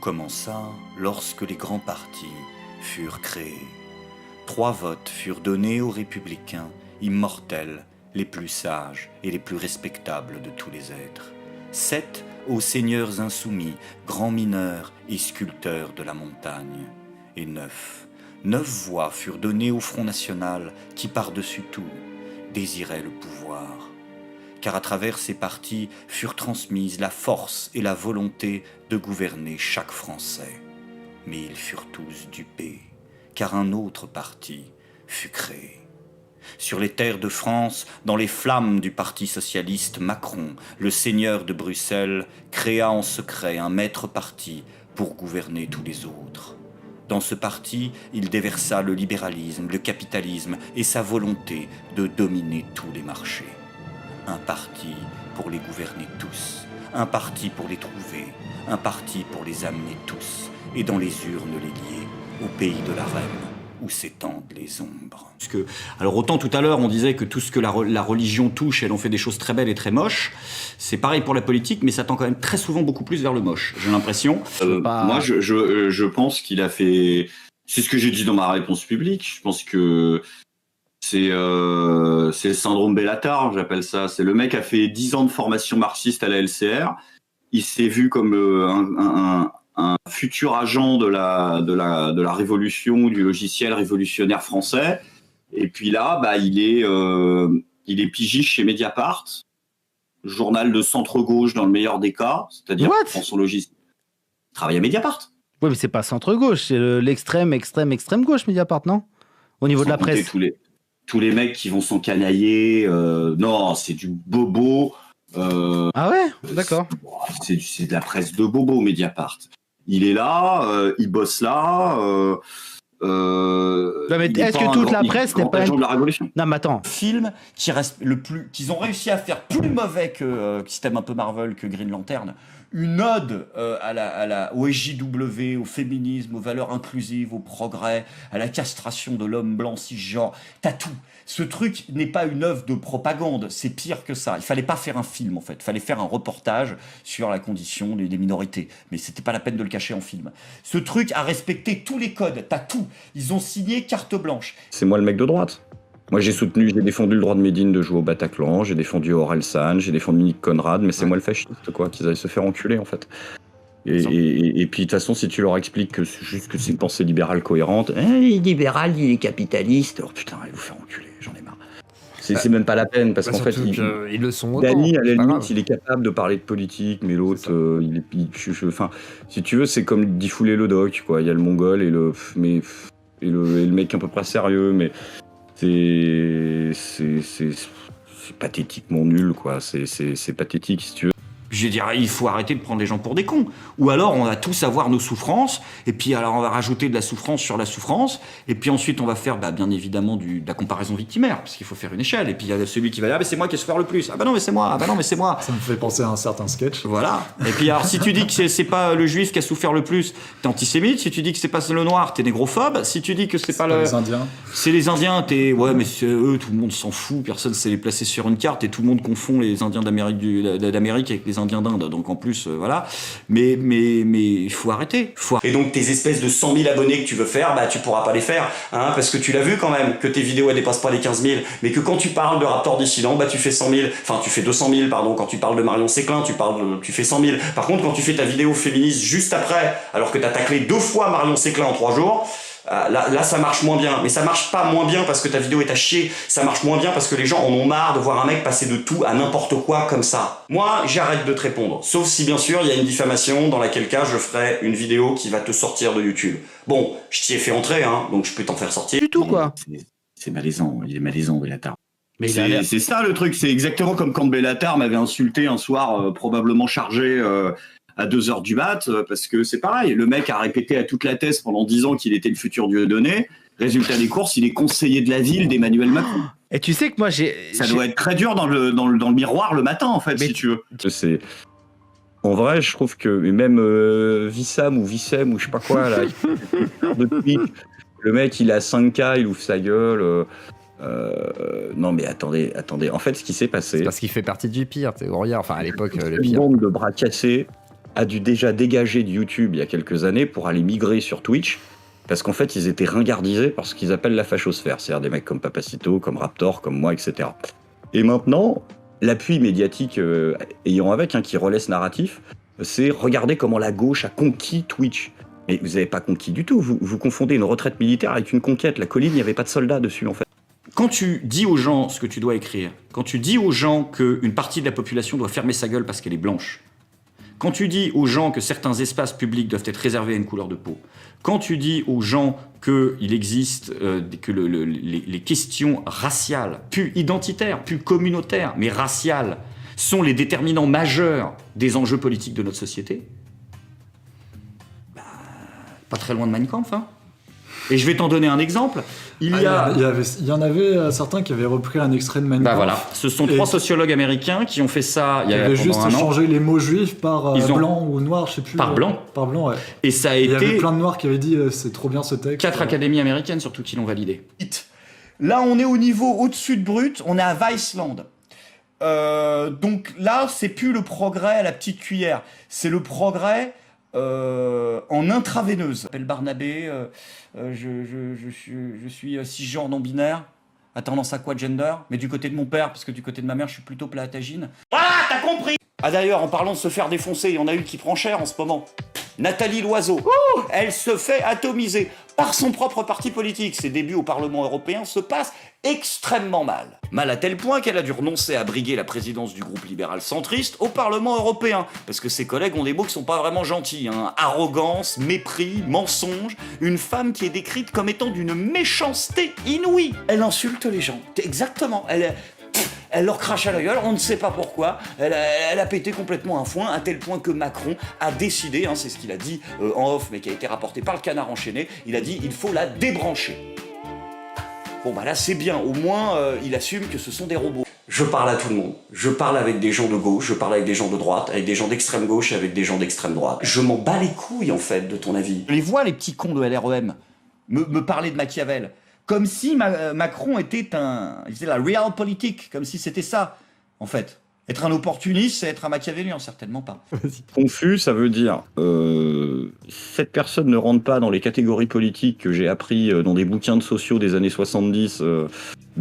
commença lorsque les grands partis furent créés. 3 votes furent donnés aux républicains, immortels, les plus sages et les plus respectables de tous les êtres. 7 aux seigneurs insoumis, grands mineurs et sculpteurs de la montagne. Et 9 voix furent données au Front National qui, par-dessus tout, désirait le pouvoir. Car à travers ces partis furent transmises la force et la volonté de gouverner chaque Français. Mais ils furent tous dupés, car un autre parti fut créé. Sur les terres de France, dans les flammes du Parti socialiste, Macron, le seigneur de Bruxelles, créa en secret un maître parti pour gouverner tous les autres. Dans ce parti, il déversa le libéralisme, le capitalisme et sa volonté de dominer tous les marchés. Un parti pour les gouverner tous, un parti pour les trouver, un parti pour les amener tous, et dans les urnes les lier au pays de la reine, où s'étendent les ombres. Alors autant tout à l'heure on disait que tout ce que la religion touche, elle en fait des choses très belles et très moches, c'est pareil pour la politique, mais ça tend quand même très souvent beaucoup plus vers le moche, j'ai l'impression. Moi je pense qu'il a fait... C'est ce que j'ai dit dans ma réponse publique, je pense que c'est le syndrome Bellatar, j'appelle ça. C'est le mec qui a fait 10 ans de formation marxiste à la LCR, il s'est vu comme un futur agent de la révolution, du logiciel révolutionnaire français. Et puis là, il est pigiste chez Mediapart, journal de centre-gauche dans le meilleur des cas, c'est-à-dire dans son logiciel. Il travaille à Mediapart. Oui, mais c'est pas centre-gauche, c'est l'extrême gauche Mediapart, non? Au niveau de la presse. Tous les mecs qui vont s'encanailler, non, c'est du bobo. Ah ouais, d'accord. C'est de la presse de bobo, Mediapart. Il est là, il bosse là. Mais est-ce que toute la presse n'est pas de la révolution? Non, mais attends. Film qu'ils ont réussi à faire plus mauvais que système un peu Marvel, que Green Lantern. Une ode au SJW, au féminisme, aux valeurs inclusives, au progrès, à la castration de l'homme blanc cisgenre. T'as tout. Ce truc n'est pas une œuvre de propagande, c'est pire que ça. Il fallait pas faire un film en fait, il fallait faire un reportage sur la condition des minorités. Mais c'était pas la peine de le cacher en film. Ce truc a respecté tous les codes, t'as tout. Ils ont signé carte blanche. C'est moi le mec de droite. Moi j'ai défendu le droit de Médine de jouer au Bataclan, j'ai défendu Orelsan, j'ai défendu Nick Conrad, mais c'est moi le fasciste quoi, qu'ils allaient se faire enculer en fait. Et puis de toute façon, si tu leur expliques que c'est juste que c'est une pensée libérale cohérente, il est libéral, il est capitaliste, oh putain, allez vous faire enculer, j'en ai marre. C'est même pas la peine, parce qu'en fait, ils le sont autant. Dany, à la limite, il est capable de parler de politique, mais l'autre, enfin, si tu veux, c'est comme d'y fouler le doc, quoi. Il y a le mongol et le mec un peu pas sérieux, mais c'est pathétiquement nul, quoi. C'est pathétique, si tu veux. Je dirais, il faut arrêter de prendre les gens pour des cons. Ou alors, on va tous avoir nos souffrances, et puis alors on va rajouter de la souffrance sur la souffrance, et puis ensuite on va faire, bien évidemment, de la comparaison victimaire, parce qu'il faut faire une échelle, et puis il y a celui qui va dire, ah, mais c'est moi qui ai souffert le plus. Ah bah non, mais c'est moi. Ah bah non, mais c'est moi. Ça me fait penser à un certain sketch. Voilà. Et puis alors, si tu dis que c'est pas le juif qui a souffert le plus, t'es antisémite. Si tu dis que c'est pas le noir, t'es négrophobe. Si tu dis que c'est pas les Indiens. C'est les Indiens, ouais, mais c'est eux, tout le monde s'en fout, personne sait les placer sur une carte, et tout le monde confond les Indiens d'Amérique avec les Indiens d'Inde. Donc en plus, voilà. Mais il faut arrêter. Et donc tes espèces de 100 000 abonnés que tu veux faire, tu pourras pas les faire, hein, parce que tu l'as vu quand même, que tes vidéos elles dépassent pas les 15 000, mais que quand tu parles de Raptor Dissident, tu fais 100 000, enfin tu fais 200 000, pardon, quand tu parles de Marion Séclin, tu fais 100 000. Par contre, quand tu fais ta vidéo féministe juste après, alors que t'as taclé 2 fois Marion Séclin en 3 jours, là ça marche moins bien. Mais ça marche pas moins bien parce que ta vidéo est à chier, ça marche moins bien parce que les gens en ont marre de voir un mec passer de tout à n'importe quoi comme ça. Moi, j'arrête de te répondre, sauf si bien sûr il y a une diffamation, dans laquelle cas je ferai une vidéo qui va te sortir de YouTube. Bon, je t'y ai fait entrer, hein, donc je peux t'en faire sortir. Du tout, quoi. C'est malaisant, il est malaisant, Bellatar. Mais c'est ça le truc, c'est exactement comme quand Bellatar m'avait insulté un soir probablement chargé à 2h du mat, parce que c'est pareil, le mec a répété à toute la thèse pendant 10 ans qu'il était le futur Dieudonné. Résultat des courses, il est conseiller de la ville d'Emmanuel Macron. Et tu sais que moi ça doit être très dur dans le miroir le matin en fait, si tu veux. En vrai, je trouve que même Vissam ou Vissem ou je sais pas quoi là, depuis le mec il a 5K, il ouvre sa gueule. Non mais attendez. En fait, ce qui s'est passé, c'est parce qu'il fait partie du pire. Regarde, enfin à l'époque le pire. Une bande de bras cassés a dû déjà dégager de YouTube il y a quelques années pour aller migrer sur Twitch, parce qu'en fait, ils étaient ringardisés par ce qu'ils appellent la fachosphère, c'est-à-dire des mecs comme Papacito, comme Raptor, comme moi, etc. Et maintenant, l'appui médiatique ayant avec, qui relaie ce narratif, c'est regarder comment la gauche a conquis Twitch. Mais vous n'avez pas conquis du tout, vous confondez une retraite militaire avec une conquête. La colline, il n'y avait pas de soldats dessus, en fait. Quand tu dis aux gens ce que tu dois écrire, quand tu dis aux gens qu'une partie de la population doit fermer sa gueule parce qu'elle est blanche, quand tu dis aux gens que certains espaces publics doivent être réservés à une couleur de peau, quand tu dis aux gens qu'il existe que les questions raciales, plus identitaires, plus communautaires, mais raciales, sont les déterminants majeurs des enjeux politiques de notre société, pas très loin de Mein Kampf, hein. Et je vais t'en donner un exemple. Il y en avait certains qui avaient repris un extrait de Mein Kampf. Voilà, ce sont 3 sociologues américains qui ont fait ça il y a juste changé les mots juifs par blanc ou noir, je sais plus. Par blanc. Par blanc, ouais. Et ça a été. Il y avait plein de noirs qui avaient dit c'est trop bien ce texte. 4 académies américaines surtout qui l'ont validé. Là, on est au niveau au-dessus de Brut, on est à Weissland. Donc là, c'est plus le progrès à la petite cuillère, c'est le progrès en intraveineuse. Je m'appelle Barnabé, je suis cisgenre non binaire, à tendance à quoi gender, mais du côté de mon père, parce que du côté de ma mère, je suis plutôt platagine. Voilà, t'as compris. Ah d'ailleurs, en parlant de se faire défoncer, il y en a une qui prend cher en ce moment. Nathalie Loiseau, elle se fait atomiser par son propre parti politique. Ses débuts au Parlement européen se passent extrêmement mal. Mal à tel point qu'elle a dû renoncer à briguer la présidence du groupe libéral centriste au Parlement européen. Parce que ses collègues ont des mots qui sont pas vraiment gentils. Arrogance, mépris, mensonge. Une femme qui est décrite comme étant d'une méchanceté inouïe. Elle insulte les gens. Exactement. Elle leur crache à la gueule, on ne sait pas pourquoi. Elle a pété complètement un foin, à tel point que Macron a décidé, c'est ce qu'il a dit en off, mais qui a été rapporté par le Canard enchaîné, il a dit il faut la débrancher. Bon bah là c'est bien, au moins il assume que ce sont des robots. Je parle à tout le monde, je parle avec des gens de gauche, je parle avec des gens de droite, avec des gens d'extrême gauche et avec des gens d'extrême droite. Je m'en bats les couilles en fait de ton avis. Je les vois les petits cons de LREM me parler de Machiavel. Comme si Macron était la real politique, comme si c'était ça, en fait. Être un opportuniste, c'est être un machiavélien, certainement pas. Confus, ça veut dire cette personne ne rentre pas dans les catégories politiques que j'ai appris dans des bouquins de sociaux des années 70,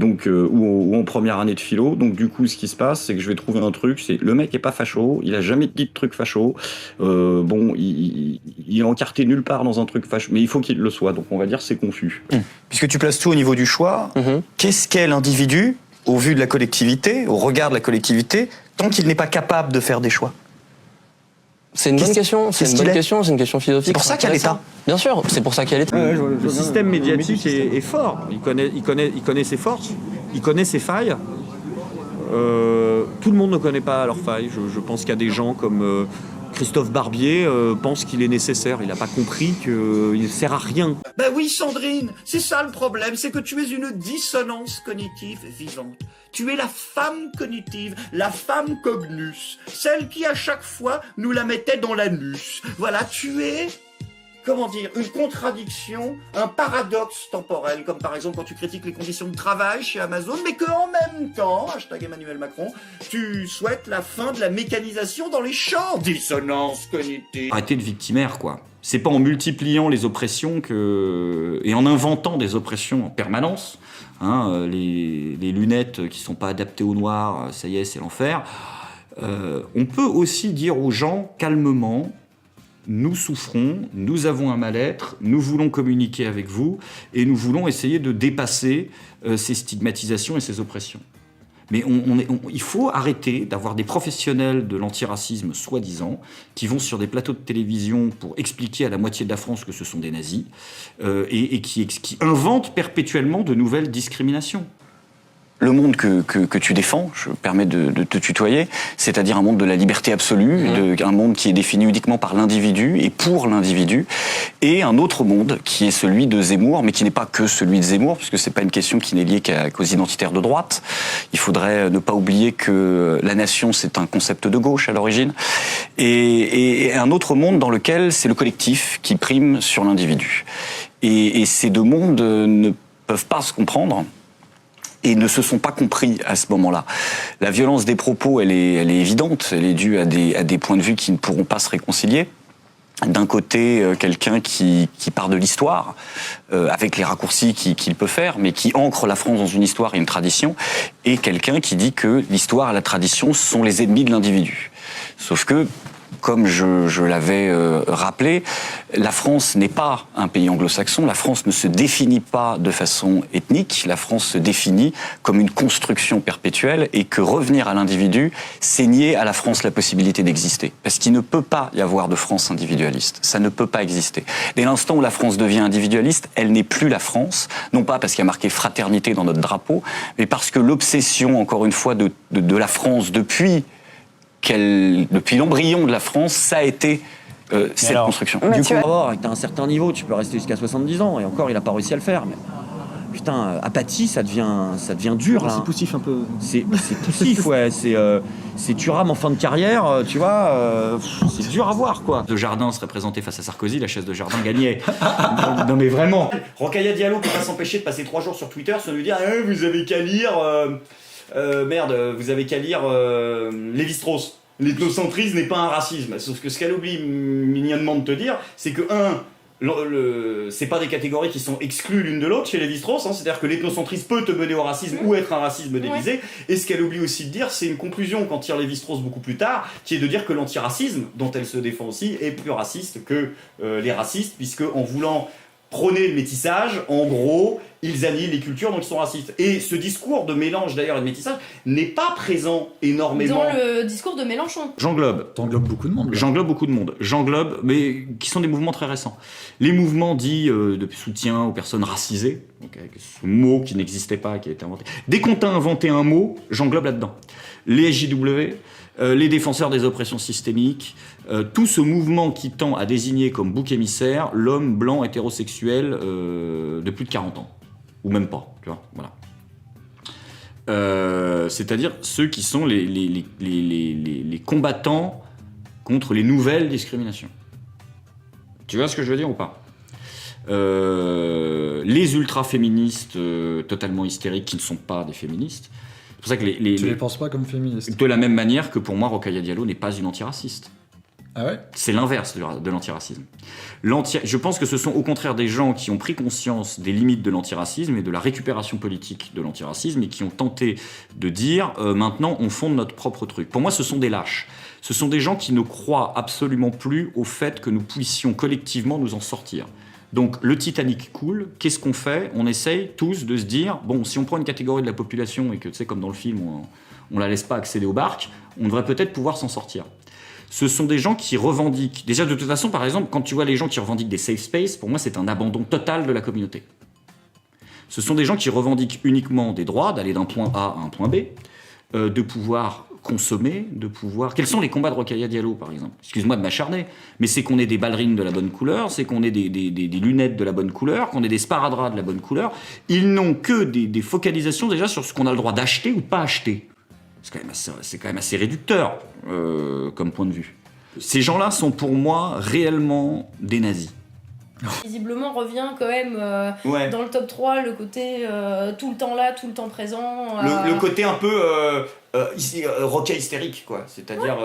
ou en première année de philo. Donc du coup, ce qui se passe, c'est que je vais trouver un truc, c'est le mec est pas facho, il a jamais dit de truc facho, il est encarté nulle part dans un truc facho, mais il faut qu'il le soit, donc on va dire c'est confus. Puisque tu places tout au niveau du choix, qu'est-ce qu'est l'individu au vu de la collectivité, au regard de la collectivité, tant qu'il n'est pas capable de faire des choix? C'est une bonne question, c'est une question philosophique. C'est pour ça qu'il y a l'État. Bien sûr, c'est pour ça qu'il y a l'État. Le système médiatique est fort, il connaît ses forces, il connaît ses failles. Tout le monde ne connaît pas leurs failles, je pense qu'il y a des gens comme Christophe Barbier pense qu'il est nécessaire, il n'a pas compris qu'il ne sert à rien. Ben oui Sandrine, c'est ça le problème, c'est que tu es une dissonance cognitive vivante. Tu es la femme cognitive, la femme cognus, celle qui à chaque fois nous la mettait dans l'anus. Voilà, tu es... Comment dire, une contradiction, un paradoxe temporel, comme par exemple quand tu critiques les conditions de travail chez Amazon, mais que en même temps, #Emmanuel Macron, tu souhaites la fin de la mécanisation dans les champs. Dissonance cognitive. Arrêtez de victimaire, quoi. C'est pas en multipliant les oppressions et en inventant des oppressions en permanence, les lunettes qui sont pas adaptées au noir, ça y est, c'est l'enfer. On peut aussi dire aux gens calmement, nous souffrons, nous avons un mal-être, nous voulons communiquer avec vous et nous voulons essayer de dépasser ces stigmatisations et ces oppressions. Mais il faut arrêter d'avoir des professionnels de l'antiracisme soi-disant qui vont sur des plateaux de télévision pour expliquer à la moitié de la France que ce sont des nazis et qui inventent perpétuellement de nouvelles discriminations. Le monde que tu défends, je me permets de te tutoyer, c'est-à-dire un monde de la liberté absolue, un monde qui est défini uniquement par l'individu et pour l'individu, et un autre monde qui est celui de Zemmour, mais qui n'est pas que celui de Zemmour, puisque c'est pas une question qui n'est liée qu'aux identitaires de droite. Il faudrait ne pas oublier que la nation, c'est un concept de gauche à l'origine, et un autre monde dans lequel c'est le collectif qui prime sur l'individu. Et ces deux mondes ne peuvent pas se comprendre. et ne se sont pas compris à ce moment-là. La violence des propos, elle est évidente, elle est due à des points de vue qui ne pourront pas se réconcilier. D'un côté, quelqu'un qui part de l'histoire, avec les raccourcis qu'il peut faire, mais qui ancre la France dans une histoire et une tradition, et quelqu'un qui dit que l'histoire et la tradition sont les ennemis de l'individu. Sauf que, comme je l'avais rappelé, la France n'est pas un pays anglo-saxon, la France ne se définit pas de façon ethnique, la France se définit comme une construction perpétuelle et que revenir à l'individu, c'est nier à la France la possibilité d'exister. Parce qu'il ne peut pas y avoir de France individualiste, ça ne peut pas exister. Dès l'instant où la France devient individualiste, elle n'est plus la France, non pas parce qu'il y a marqué fraternité dans notre drapeau, mais parce que l'obsession, encore une fois, de la France depuis l'embryon de la France, ça a été cette construction. Du coup, avec un certain niveau, tu peux rester jusqu'à 70 ans, et encore, il n'a pas réussi à le faire. Mais putain, apathie, ça devient dur, là. C'est poussif un peu. C'est poussif, ouais. C'est tu rames en fin de carrière, tu vois. C'est dur à voir, quoi. De Jardin se représentait face à Sarkozy, la chaise de Jardin gagnait. Non mais vraiment. Rokhaya Diallo peut pas s'empêcher de passer 3 jours sur Twitter sans lui dire vous avez qu'à lire... vous avez qu'à lire Lévi-Strauss. L'ethnocentrisme n'est pas un racisme. Sauf que ce qu'elle oublie mignonnement de te dire, c'est que c'est pas des catégories qui sont exclues l'une de l'autre chez Lévi-Strauss, hein. C'est-à-dire que l'ethnocentrisme peut te mener au racisme ou être un racisme déguisé. Et ce qu'elle oublie aussi de dire, c'est une conclusion qu'en tire Lévi-Strauss beaucoup plus tard, qui est de dire que l'antiracisme, dont elle se défend aussi, est plus raciste que les racistes, puisque en voulant prôner le métissage, en gros, ils annihilent les cultures, donc ils sont racistes. Et ce discours de mélange d'ailleurs et de métissage n'est pas présent énormément. Dans le discours de Mélenchon. T'englobes beaucoup de monde. Là. J'englobe beaucoup de monde. J'englobe, mais qui sont des mouvements très récents. Les mouvements dits de soutien aux personnes racisées, donc avec ce mot qui n'existait pas, qui a été inventé. Dès qu'on t'a inventé un mot, j'englobe là-dedans. Les SJW, les défenseurs des oppressions systémiques, tout ce mouvement qui tend à désigner comme bouc émissaire l'homme blanc hétérosexuel de plus de 40 ans. Ou même pas, tu vois, voilà. C'est-à-dire ceux qui sont les combattants contre les nouvelles discriminations. Tu vois ce que je veux dire ou pas ? Les ultra-féministes totalement hystériques qui ne sont pas des féministes. C'est pour ça que tu les penses pas comme féministes. De la même manière que pour moi, Rokhaya Diallo n'est pas une antiraciste. Ah ouais ? C'est l'inverse de l'antiracisme. Je pense que ce sont au contraire des gens qui ont pris conscience des limites de l'antiracisme et de la récupération politique de l'antiracisme et qui ont tenté de dire maintenant on fonde notre propre truc. Pour moi, ce sont des lâches. Ce sont des gens qui ne croient absolument plus au fait que nous puissions collectivement nous en sortir. Donc le Titanic coule, qu'est-ce qu'on fait ? On essaye tous de se dire, bon, si on prend une catégorie de la population et que, tu sais, comme dans le film, on la laisse pas accéder aux barques, on devrait peut-être pouvoir s'en sortir. Ce sont des gens qui revendiquent... Déjà, de toute façon, par exemple, quand tu vois les gens qui revendiquent des safe spaces, pour moi, c'est un abandon total de la communauté. Ce sont des gens qui revendiquent uniquement des droits, d'aller d'un point A à un point B, de pouvoir consommer, de pouvoir... Quels sont les combats de Rokhaya Diallo, par exemple ? Excuse-moi de m'acharner, mais c'est qu'on ait des ballerines de la bonne couleur, c'est qu'on ait des lunettes de la bonne couleur, qu'on ait des sparadraps de la bonne couleur. Ils n'ont que des focalisations, déjà, sur ce qu'on a le droit d'acheter ou de pas acheter. C'est quand même assez réducteur comme point de vue. Ces gens-là sont pour moi réellement des nazis. Visiblement revient quand même dans le top 3 le côté tout le temps là, tout le temps présent. Le côté un peu roquet hystérique, quoi. C'est-à-dire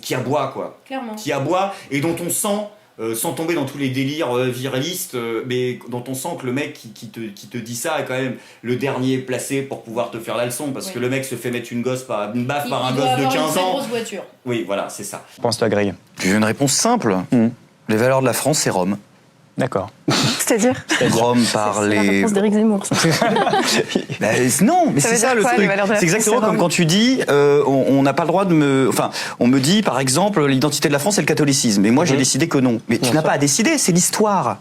qui aboie, quoi. Clairement. Qui aboie et dont on sent... sans tomber dans tous les délires viralistes, mais dont on sent que le mec qui te dit ça est quand même le dernier placé pour pouvoir te faire la leçon, parce que le mec se fait mettre une baffe par un gosse de 15 ans. Grosse voiture. Oui, voilà, c'est ça. Pense-toi, Grille. Tu veux une réponse simple ? Les valeurs de la France, c'est Rome. D'accord. C'est-à-dire Rome par c'est les... la réponse d'Éric Zemmour, ça. Non, mais Ça c'est veut ça dire le quoi, les truc. valeurs de la C'est exactement France, comme quand tu dis on n'a pas le droit de me... Enfin, on me dit, par exemple, l'identité de la France, c'est le catholicisme. Et moi, j'ai décidé que non. Mais tu n'as pas à décider, c'est l'histoire.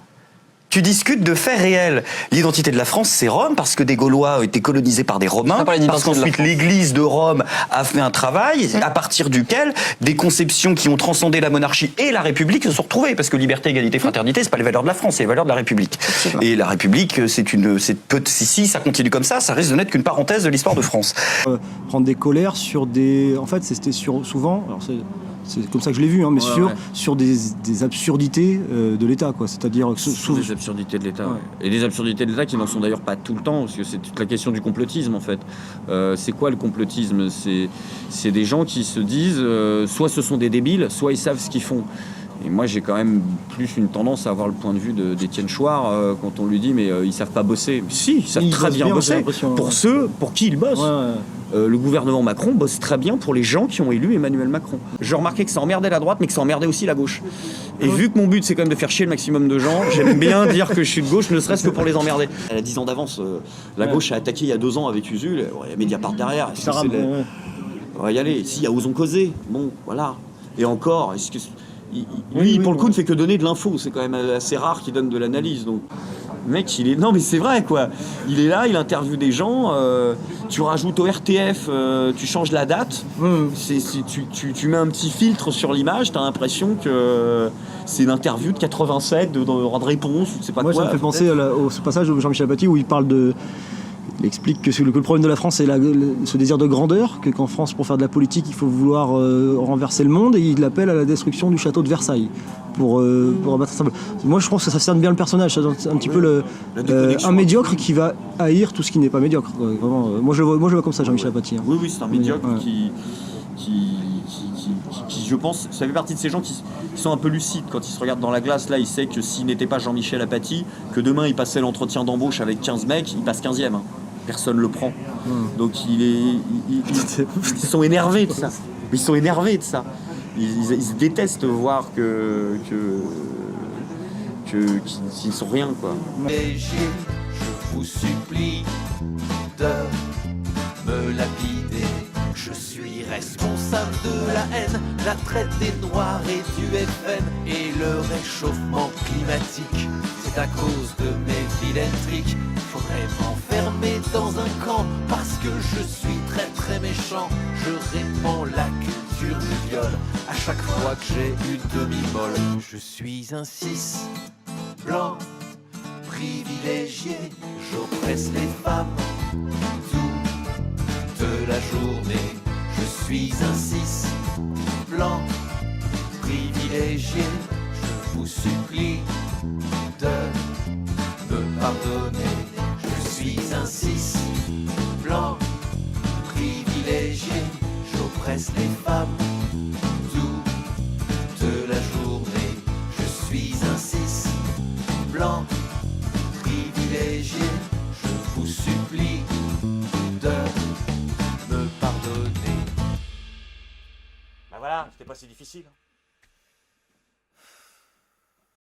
Tu discutes de faits réels. L'identité de la France, c'est Rome, parce que des Gaulois ont été colonisés par des Romains, parce qu'ensuite l'Église de Rome a fait un travail à partir duquel des conceptions qui ont transcendé la monarchie et la République se sont retrouvées, parce que liberté, égalité, fraternité, c'est pas les valeurs de la France, c'est les valeurs de la République. Et la République, si ça continue comme ça risque de n'être qu'une parenthèse de l'histoire de France. Prendre des colères sur des... En fait, c'était souvent... Alors C'est comme ça que je l'ai vu, hein, mais sur des absurdités de l'État, quoi. C'est-à-dire sur des absurdités de l'État, et des absurdités de l'État qui n'en sont d'ailleurs pas tout le temps, parce que c'est toute la question du complotisme en fait. C'est quoi le complotisme? C'est des gens qui se disent soit ce sont des débiles, soit ils savent ce qu'ils font. Et moi, j'ai quand même plus une tendance à avoir le point de vue d'Étienne Chouard quand on lui dit mais ils savent pas bosser. Mais si, ils savent très bien bosser. Pour ceux pour qui ils bossent. Le gouvernement Macron bosse très bien pour les gens qui ont élu Emmanuel Macron. Je remarquais que ça emmerdait la droite, mais que ça emmerdait aussi la gauche. Et vu que mon but, c'est quand même de faire chier le maximum de gens, j'aime bien dire que je suis de gauche, ne serait-ce que pour les emmerder. Elle a 10 ans d'avance. La gauche a attaqué il y a 2 ans avec Usul. Il y a Mediapart derrière. On va y aller. Si, il y a Osons causer. Bon, voilà. Et encore, est-ce que... Lui, pour le coup, ne fait que donner de l'info. C'est quand même assez rare qu'il donne de l'analyse. Donc, le mec, il est... Non, mais c'est vrai, quoi. Il est là, il interviewe des gens. Tu rajoutes au RTF, tu changes la date. Tu mets un petit filtre sur l'image. T'as l'impression que c'est une interview de 87, de réponse, ou je sais pas quoi. Moi, ça me fait penser au passage de Jean-Michel Apathy où il parle de... Il explique que le problème de la France, c'est ce désir de grandeur, qu'en France, pour faire de la politique, il faut vouloir renverser le monde, et il appelle à la destruction du château de Versailles pour abattre ça. Moi, je pense que ça cerne bien le personnage, c'est un petit peu un médiocre qui va haïr tout ce qui n'est pas médiocre. Vraiment, moi, je le vois comme ça, Jean-Michel Apathy. Hein. Oui, c'est un médiocre qui, je pense, ça fait partie de ces gens qui sont un peu lucides quand ils se regardent dans la glace. Là, il sait que s'il n'était pas Jean-Michel Apathy, que demain il passait l'entretien d'embauche avec 15 mecs, il passe 15e. Hein. Personne le prend. Donc ils sont énervés de ça. Ils sont énervés de ça. Ils détestent voir qu'ils ne sont rien, quoi. Je vous supplie de me lapider. Je suis responsable de la haine, la traite des Noirs et du FN et le réchauffement climatique. C'est à cause de mes vilaines tricks. Faudrait m'enfermer dans un camp parce que je suis très très méchant. Je répands la culture du viol à chaque fois que j'ai une demi-molle. Je suis un 6 blanc privilégié. J'oppresse les femmes toute la journée. Je suis un 6 blanc privilégié. Je vous supplie de me pardonner. Je suis un 6 blanc privilégié. J'oppresse les femmes toute la journée. Je suis un 6 blanc privilégié. Je vous supplie de me pardonner. Bah voilà, c'était pas si difficile.